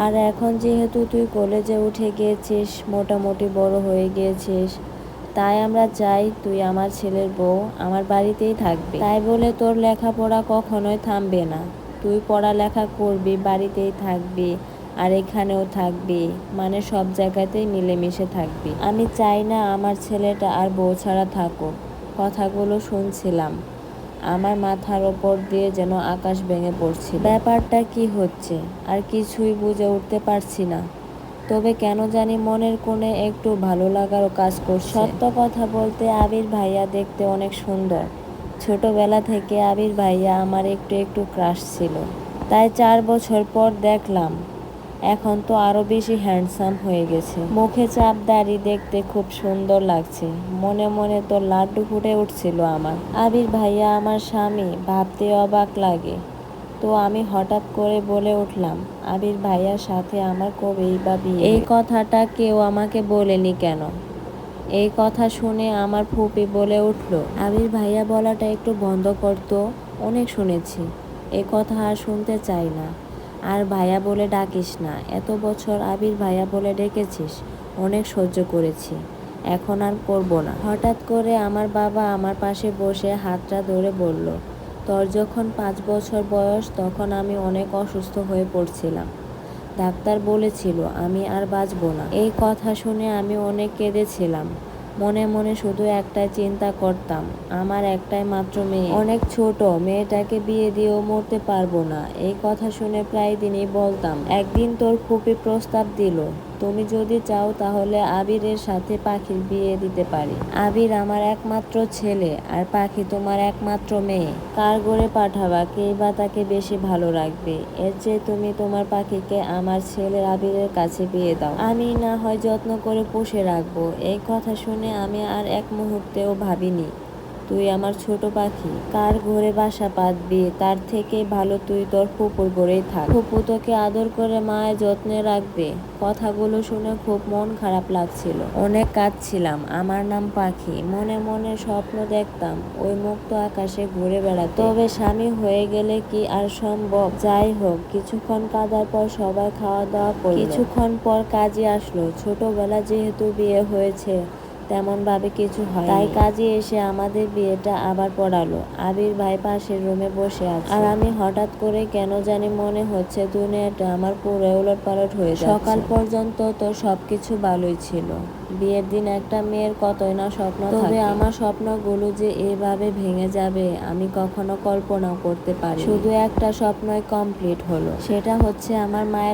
আর এখন যেহেতু তুই কলেজে উঠে গিয়েছিস, মোটামুটি বড় হয়ে গিয়েছিস, তাই আমরা চাই তুই আমার ছেলের বউ আমার বাড়িতেই থাকবি। তাই বলে তোর লেখাপড়া কখনোই থামবে না। তুই পড়ালেখা করবি, বাড়িতেই থাকবি, আর এখানেও থাকবি, মানে সব জায়গাতেই মিলেমিশে থাকবি। আমি চাই না আমার ছেলেটা আর বউ ছাড়া থাকুক। কথাগুলো শুনছিলাম, আমার মাথার ওপর দিয়ে যেন আকাশ ভেঙে পড়ছিল। ব্যাপারটা কি হচ্ছে আর কিছুই বুঝে উঠতে পারছি না, তবে কেন জানি মনের কোণে একটু ভালো লাগারও কাজ করছে। সত্য কথা বলতে আবির ভাইয়া দেখতে অনেক সুন্দর। ছোটবেলা থেকে আবির ভাইয়া আমার একটু একটু ক্রাশ ছিল, তাই 4 বছর পর দেখলাম। এখন তো আরো বেশি হ্যান্ডসাম হয়ে গেছে, মুখে চাপ দাড়ি, দেখতে খুব সুন্দর লাগছে। মনে মনে তো লাড্ডু ফুটে উঠছিল আমার। আবির ভাইয়া আমার স্বামী, ভাবতে অবাক লাগে। তো আমি হঠাৎ করে বলে উঠলাম, আবির ভাইয়ার সাথে আমার কবেই বা বিয়ে। এই কথাটা কেউ আমাকে বলেনি কেন? এই কথা শুনে আমার ফুপি বলে উঠল, আবির ভাইয়া বলাটা একটু বন্ধ করতো, অনেক শুনেছি। এ কথা আর শুনতে চাই না। আর ভাইয়া বলে ডাকিস না। এত বছর আবির ভাইয়া বলে ডেকেছিস, অনেক সহ্য করেছি, এখন আর করব না। হঠাৎ করে আমার বাবা আমার পাশে বসে হাতটা ধরে বলল, তোর যখন 5 বছর বয়স তখন আমি অনেক অসুস্থ হয়ে পড়ছিলাম। ডাক্তার বলেছিল আমি আর বাঁচব না। এই কথা শুনে আমি অনেক কেঁদেছিলাম। মনে মনে শুধু একটাই চিন্তা করতাম, আমার একটাই মাত্র মেয়ে, অনেক ছোট, মেয়েটাকে বিয়ে দিয়েও মরতে পারবো না। এই কথা শুনে প্রায় দিনই বলতাম। একদিন তোর ফুপি প্রস্তাব দিল, তুমি যদি চাও তাহলে আবিরের সাথে পাখির বিয়ে দিতে পারি। আবির আমার একমাত্র ছেলে আর পাখি তোমার একমাত্র মেয়ে। কার ঘরে পাঠাবা, কেই বা তাকে বেশি ভালো রাখবে? এর চেয়ে তুমি তোমার পাখিকে আমার ছেলে আবিরের কাছে বিয়ে দাও, আমি না হয় যত্ন করে পুষে রাখবো। এই কথা শুনে আমি আর এক মুহূর্তেও ভাবিনি তুই আমার ছোট পাখি কার ঘরে বাসা পাতবি, তার থেকে ভালো তুই তোর ফুপুর ঘরেই থাক। ফুপু তোকে আদর করে মায়ের যত্নে রাখবে। কথাগুলো শুনে খুব মন খারাপ লাগছিল, অনেক কাঁদছিলাম। আমার নাম পাখি, মনে মনে স্বপ্ন দেখতাম ওই মুক্ত আকাশে ঘুরে বেড়াতে, তবে স্বামী হয়ে গেলে কি আর সম্ভব? যাই হোক, কিছুক্ষণ কাঁদার পর সবাই খাওয়া দাওয়া করলো। কিছুক্ষণ পর কাজী আসলো। ছোটবেলা যেহেতু বিয়ে হয়েছে, তেমন ভাবে কিছু হয়, তাই কাজী এসে আমাদের বিয়েটা আবার পড়ালো। আবির ভাই পাশের রুমে বসে আছে, আর আমি হঠাৎ করে কেন জানি মনে হচ্ছে দুনিয়াটা আমার পুরো উলটপালট হয়ে যাচ্ছে। সকাল পর্যন্ত তো সবকিছু ভালোই ছিল। বিয়ের দিন একটা মেয়ের কতই না স্বপ্ন থাকে, তবে আমার স্বপ্নগুলো যে এভাবে ভেঙে যাবে আমি কখনো কল্পনাও করতে পারি। শুধু একটা স্বপ্নই কমপ্লিট হলো, সেটা হচ্ছে আমার মায়ের